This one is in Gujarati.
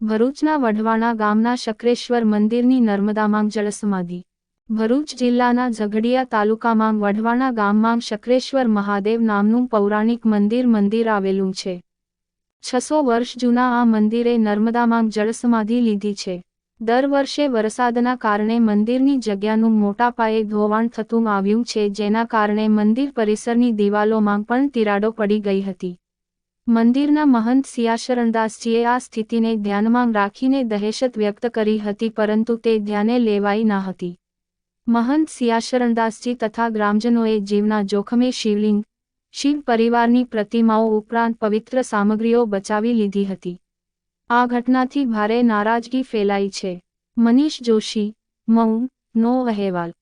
ભરૂચના વઢવાણા ગામના શક્રેશ્વર મંદિરની નર્મદામાં જળસમાધિ। ભરૂચ જિલ્લાના ઝઘડિયા તાલુકામાં વઢવાણા ગામમાં શક્રેશ્વર મહાદેવ નામનું પૌરાણિક મંદિર આવેલું છે। 600 વર્ષ જૂના આ મંદિરે નર્મદામાં જળસમાધિ લીધી છે। દર વર્ષે વરસાદના કારણે મંદિરની જગ્યાનું મોટા પાયે ધોવાણ થતું આવ્યું છે, જેના કારણે મંદિર પરિસરની દિવાલોમાં પણ તિરાડો પડી ગઈ હતી। મંદિરના મહંત સિયાશરણદાસજીએ આ સ્થિતિને ધ્યાનમાં રાખીને દહેશત વ્યક્ત કરી હતી, પરંતુ તે ધ્યાને લેવાઈ ન હતી। મહંત સિયાશરણદાસજી તથા ગ્રામજનોએ જીવના જોખમે શિવલિંગ, શિવ પરિવારની પ્રતિમાઓ ઉપરાંત પવિત્ર સામગ્રીઓ બચાવી લીધી હતી। આ ઘટનાથી ભારે નારાજગી ફેલાઈ છે। મનીષ જોશી, મૌ, નો અહેવાલ।